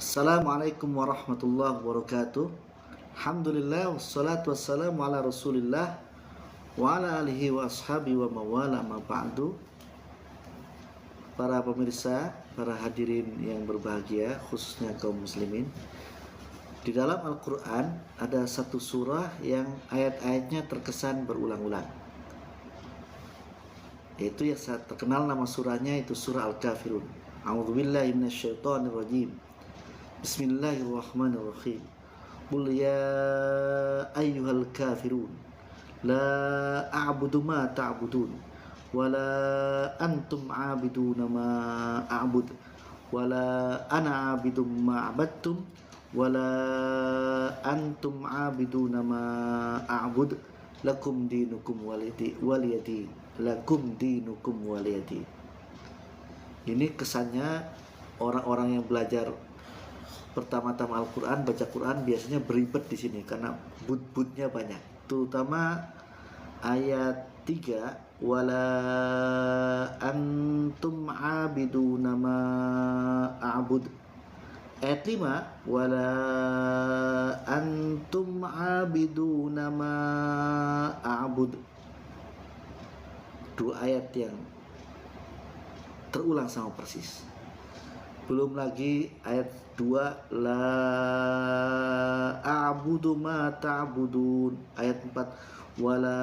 Assalamualaikum warahmatullahi wabarakatuh. Alhamdulillah wassalatu wassalamu ala Rasulillah wa ala alihi wa ashabi wa mawala ma ba'du. Para pemirsa, para hadirin yang berbahagia, khususnya kaum muslimin. Di dalam Al-Qur'an ada satu surah yang ayat-ayatnya terkesan berulang-ulang. Yaitu yang terkenal nama surahnya itu surah Al-Kafirun. A'udzubillahi minasyaitonirrajim. Bismillahirrahmanirrahim. Qul ya ayyuhal kafirun la a'budu ma ta'budun wa la antum 'abiduna ma a'bud wa la ana 'abidum ma 'abadtum wa la antum 'abiduna ma a'bud lakum dinukum waliyadi lakum dinukum waliyadi. Ini kesannya orang-orang yang belajar pertama-tama Al-Quran, baca Quran biasanya beribet di sini karena but-butnya banyak. Terutama ayat 3, wala antum abiduna ma a'bud. Ayat 5, wala antum abiduna ma a'bud. Dua ayat yang terulang sama persis. Belum lagi ayat 2, la a'budu ma ta'budun. Ayat 4, wala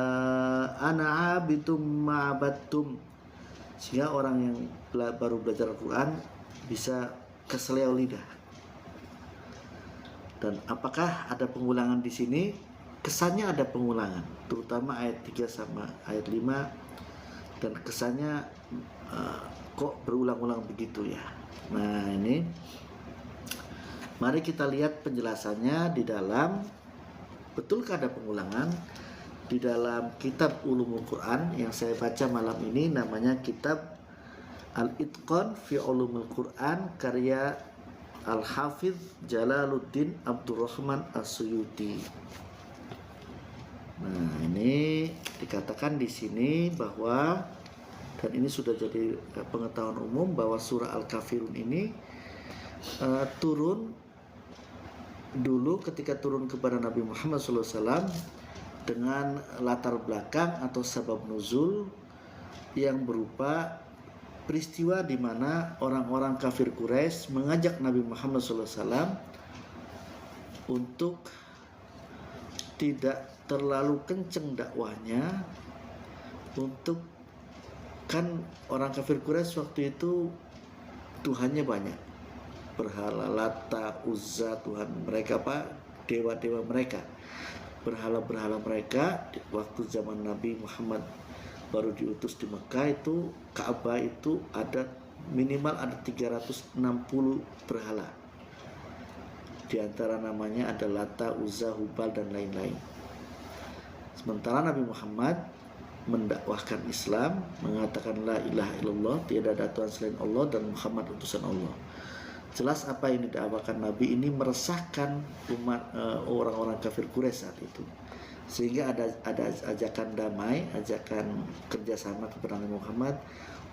ana 'abidum ma 'abadtum. Sehingga orang yang baru belajar Al-Quran bisa keseleo lidah. Dan apakah ada pengulangan di sini? Kesannya ada pengulangan, terutama ayat 3 sama ayat 5. Dan kesannya kok berulang-ulang begitu ya. Nah ini, mari kita lihat penjelasannya di dalam, betulkah ada pengulangan di dalam kitab Ulumul Quran yang saya baca malam ini, namanya kitab Al-Itqan fi Ulumul Quran karya Al-Hafidh Jalaluddin Abdurrahman As-Suyuti. Nah ini dikatakan di sini bahwa, dan ini sudah jadi pengetahuan umum, bahwa surah Al-Kafirun ini turun dulu ketika turun kepada Nabi Muhammad SAW dengan latar belakang atau sabab nuzul yang berupa peristiwa di mana orang-orang kafir Quraisy mengajak Nabi Muhammad SAW untuk tidak terlalu kenceng dakwahnya, untuk kan orang kafir Quraisy waktu itu Tuhannya banyak, berhala Lata, Uzza, Tuhan mereka dewa-dewa mereka, berhala-berhala mereka. Waktu zaman Nabi Muhammad baru diutus di Mekah itu, Ka'bah itu ada minimal ada 360 berhala. Di antara namanya ada Lata, Uzza, Hubal dan lain-lain. Sementara Nabi Muhammad mendakwahkan Islam, mengatakan la ilaha illallah, tiada ada Tuhan selain Allah, dan Muhammad utusan Allah. Jelas apa yang didakwakan Nabi ini meresahkan umat orang-orang kafir Quraisy saat itu, sehingga ada ajakan damai, ajakan kerjasama kepada Nabi Muhammad.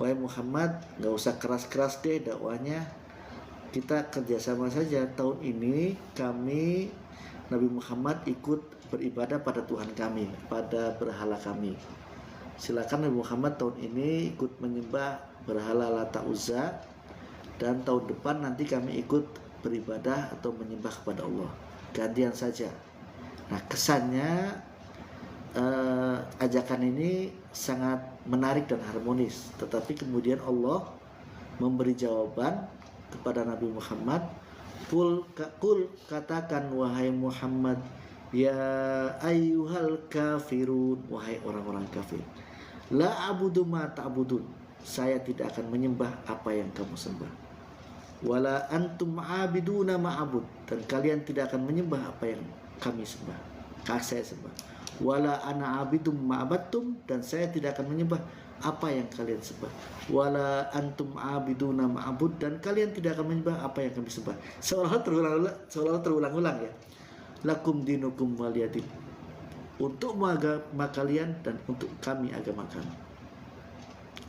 Wahai Muhammad, nggak usah keras-keras deh dakwahnya, kita kerjasama saja. Tahun ini kami Nabi Muhammad ikut beribadah pada Tuhan kami, pada berhala kami. Silakan Nabi Muhammad tahun ini ikut menyembah berhala Lata, Uzza, dan tahun depan nanti kami ikut beribadah atau menyembah kepada Allah. Gantian saja. Nah kesannya ajakan ini sangat menarik dan harmonis. Tetapi kemudian Allah memberi jawaban kepada Nabi Muhammad. Kul katakan wahai Muhammad, ya ayyuhal kafirun, wahai orang-orang kafir, la abudu ma ta'budun, saya tidak akan menyembah apa yang kamu sembah, wala antum abiduna ma abud, dan kalian tidak akan menyembah apa yang kami sembah, saya sembah, wala ana abidum ma abadtum, dan saya tidak akan menyembah apa yang kalian sembah, wala antum abiduna ma abud, dan kalian tidak akan menyembah apa yang kami sembah. Seolah-olah terulang-ulang ya. Lakum dinukum waliyadin, untuk agama kalian dan untuk kami agama kami,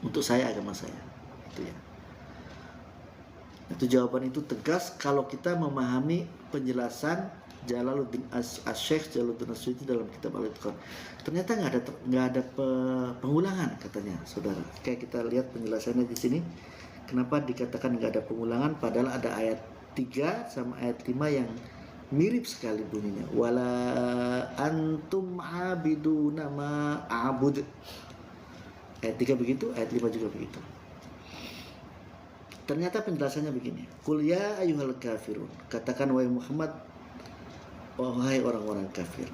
untuk saya agama saya, itu ya. Itu jawaban itu tegas kalau kita memahami penjelasan Jalaluddin Asy-Syaikh Jalaluddin Asy'uti dalam kitab Al-Itqan. Ternyata nggak ada pengulangan katanya, saudara. Kayak kita lihat penjelasannya di sini. Kenapa dikatakan nggak ada pengulangan? Padahal ada ayat 3 sama ayat 5 yang mirip sekali bunyinya. Wala antum abiduna ma a'bud. Ayat 3 begitu, ayat 5 juga begitu. Ternyata penjelasannya begini. Qul ya ayyuhal kafirun. Katakan wahai Muhammad, wahai orang-orang kafir.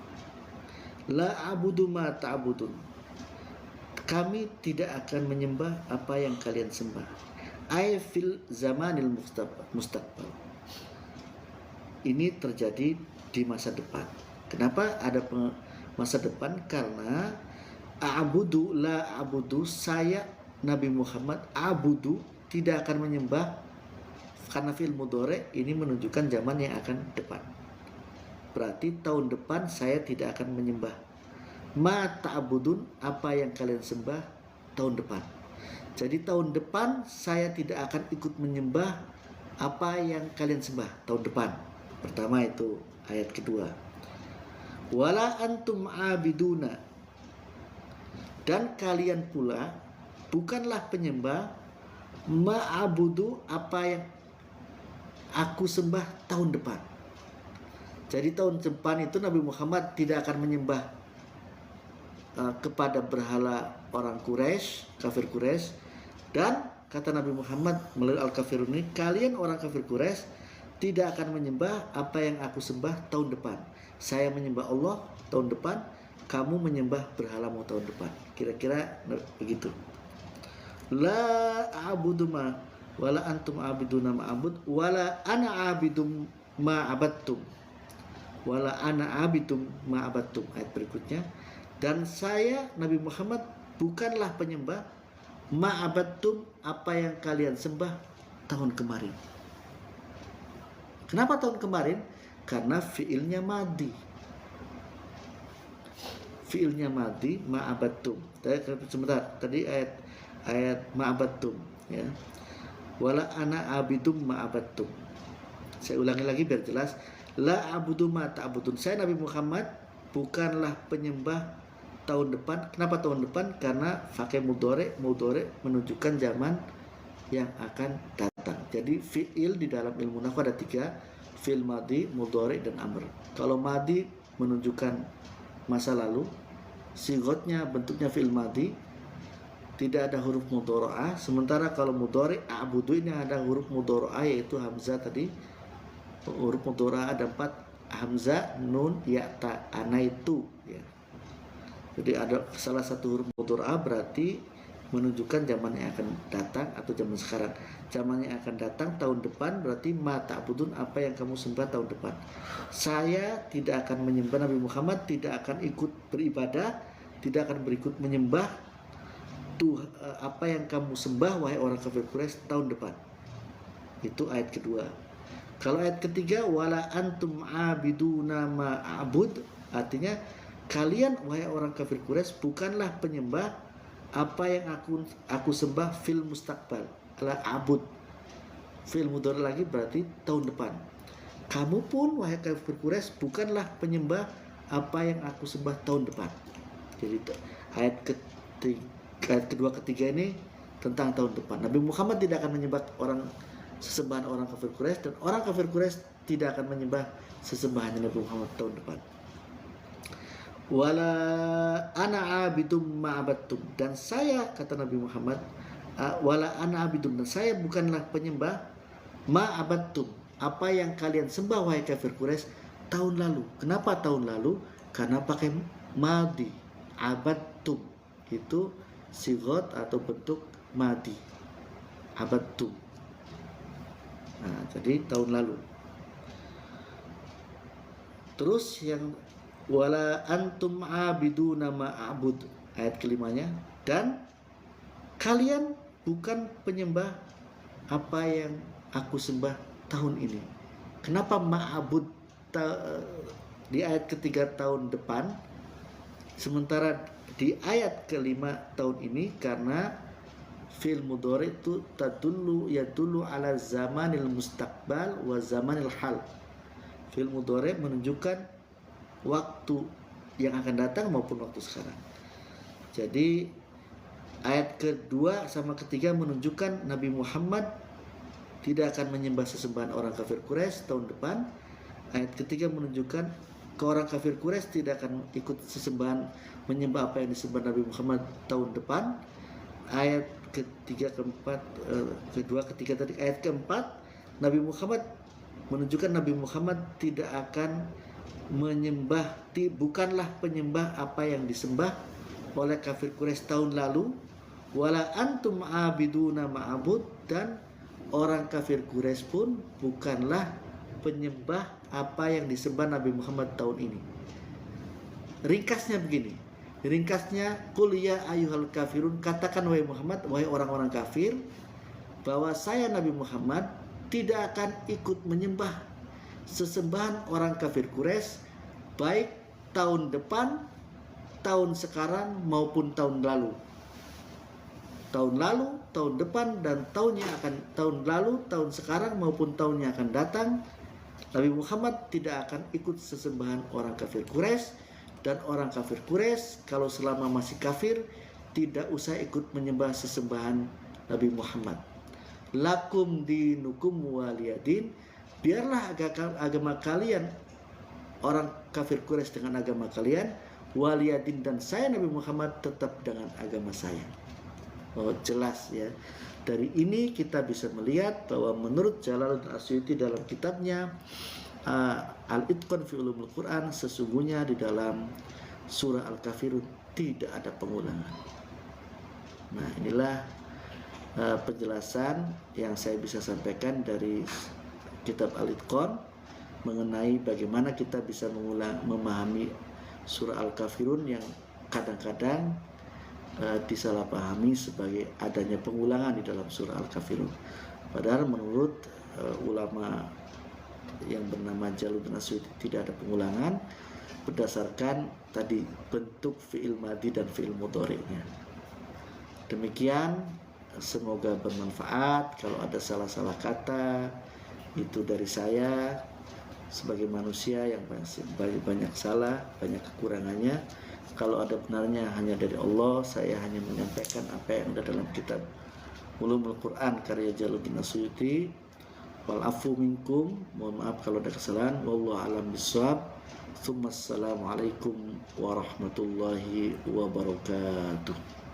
La a'budu ma ta'budun. Kami tidak akan menyembah apa yang kalian sembah. Ay fil zamanil mustaqbal. Ini terjadi di masa depan. Kenapa ada masa depan? Karena a'budu la a'budu, saya Nabi Muhammad a'budu tidak akan menyembah, karena fi'il mudhari ini menunjukkan zaman yang akan depan. Berarti tahun depan saya tidak akan menyembah. Ma ta'budun, apa yang kalian sembah tahun depan. Jadi tahun depan saya tidak akan ikut menyembah apa yang kalian sembah tahun depan. Pertama itu ayat kedua. Wala antum abiduna, dan kalian pula bukanlah penyembah ma'abudu, apa yang aku sembah tahun depan. Jadi tahun depan itu Nabi Muhammad tidak akan menyembah kepada berhala orang Quraisy, kafir Quraisy. Dan kata Nabi Muhammad melalui Al-Kafirun ini, kalian orang kafir Quraisy tidak akan menyembah apa yang aku sembah tahun depan. Saya menyembah Allah tahun depan, kamu menyembah berhalamu tahun depan. Kira-kira begitu. La a'budu ma wala antum abiduna ma'abud wala ana abidum ma'abattum wala ana abidum ma'abattum. Ayat berikutnya, dan saya Nabi Muhammad bukanlah penyembah ma'abattum, apa yang kalian sembah tahun kemarin. Kenapa tahun kemarin? Karena fiilnya madi. Fiilnya madi, ma'abattum. Sebentar, tadi ayat ma'abattum, ya. Wala ana abidum ma'abattum. Saya ulangi lagi biar jelas. La abudu ma ta'budun. Saya Nabi Muhammad bukanlah penyembah tahun depan. Kenapa tahun depan? Karena pakai mudhari menunjukkan zaman yang akan datang. Jadi fi'il di dalam ilmu nahwu ada 3, fi'il madi, mudhari, dan amr. Kalau madi menunjukkan masa lalu, sigotnya bentuknya fi'il madi, tidak ada huruf mudhara'ah. Sementara kalau mudhari a'budu ini ada huruf mudhara'ah, yaitu hamzah tadi. Huruf mudhara'ah ada 4, hamzah, nun, ya, ta, ana itu, ya. Jadi ada salah satu huruf mudhara'ah berarti menunjukkan zaman yang akan datang atau zaman sekarang. Zaman yang akan datang tahun depan berarti ma ta'budun, apa yang kamu sembah tahun depan. Saya tidak akan menyembah, Nabi Muhammad tidak akan ikut beribadah, tidak akan berikut menyembah apa yang kamu sembah wahai orang kafir Quraisy tahun depan. Itu ayat kedua. Kalau ayat ketiga, wala antum abiduna ma a'bud, artinya kalian wahai orang kafir Quraisy bukanlah penyembah apa yang aku sembah fil mustaqbal, ala abud. Fil mudhari lagi berarti tahun depan. Kamu pun wahai kafir Quraisy bukanlah penyembah apa yang aku sembah tahun depan. Jadi ayat kedua ketiga ini tentang tahun depan. Nabi Muhammad tidak akan menyembah sesembahan orang kafir Quraisy, dan orang kafir Quraisy tidak akan menyembah sesembahan Nabi Muhammad tahun depan. Wala ana abidum ma'abattum, dan saya kata Nabi Muhammad wala ana abidum, dan saya bukanlah penyembah ma'abattum, apa yang kalian sembah wahai kafir Quraisy tahun lalu. Kenapa tahun lalu? Karena pakai madi. Abattum itu sigot atau bentuk madi. Abattum. Nah, jadi tahun lalu. Terus yang wala antum abiduna ma'abud, ayat kelimanya, dan kalian bukan penyembah apa yang aku sembah tahun ini. Kenapa ma'abud di ayat ketiga tahun depan, sementara di ayat kelima tahun ini? Karena fi'il mudhari itu yadullu ala zamanil mustaqbal wa zamanil hal. Fi'il mudhari menunjukkan waktu yang akan datang maupun waktu sekarang. Jadi ayat kedua sama ketiga menunjukkan Nabi Muhammad tidak akan menyembah sesembahan orang kafir Quraisy tahun depan. Ayat ketiga menunjukkan ke orang kafir Quraisy tidak akan ikut sesembahan menyembah apa yang disembah Nabi Muhammad tahun depan. Ayat ketiga, keempat, kedua, ketiga tadi. Ayat keempat, Nabi Muhammad menunjukkan Nabi Muhammad tidak akan menyembah, bukanlah penyembah apa yang disembah oleh kafir Quraisy tahun lalu. Wala antum abiduna ma'abud, dan orang kafir Quraisy pun bukanlah penyembah apa yang disembah Nabi Muhammad tahun ini. Ringkasnya begini. Ringkasnya, qul ya ayyuhal kafirun, katakan wahai Muhammad, wahai orang-orang kafir, bahwa saya Nabi Muhammad tidak akan ikut menyembah sesembahan orang kafir Quraisy, baik tahun depan, tahun sekarang maupun tahun lalu. Tahun lalu, tahun depan, dan tahun lalu, tahun sekarang maupun tahun yang akan datang, Nabi Muhammad tidak akan ikut sesembahan orang kafir Quraisy, dan orang kafir Quraisy kalau selama masih kafir tidak usah ikut menyembah sesembahan Nabi Muhammad. Lakum dinukum waliyadin, biarlah agama kalian, orang kafir Quraisy dengan agama kalian, waliyadin, dan saya Nabi Muhammad tetap dengan agama saya. Oh, jelas ya. Dari ini kita bisa melihat bahwa menurut Jalaluddin Asyuti dalam kitabnya Al-Itqan fi Ulumul Quran, sesungguhnya di dalam surah Al-Kafirun tidak ada pengulangan. Nah, inilah penjelasan yang saya bisa sampaikan dari kitab Al-Itqan mengenai bagaimana kita bisa memahami surah Al-Kafirun yang kadang-kadang disalahpahami sebagai adanya pengulangan di dalam surah Al-Kafirun. Padahal menurut ulama yang bernama Jalaluddin Asyuti tidak ada pengulangan berdasarkan tadi bentuk fi'il madhi dan fi'il mudhari'nya. Demikian, semoga bermanfaat. Kalau ada salah-salah kata itu dari saya sebagai manusia yang banyak salah, banyak kekurangannya. Kalau ada benarnya hanya dari Allah. Saya hanya menyampaikan apa yang ada dalam kitab Ulumul Quran karya Jalaluddin Asyuti. Wal afu minkum, mohon maaf kalau ada kesalahan. Wallahu a'lam bishawab. Assalamualaikum warahmatullahi wabarakatuh.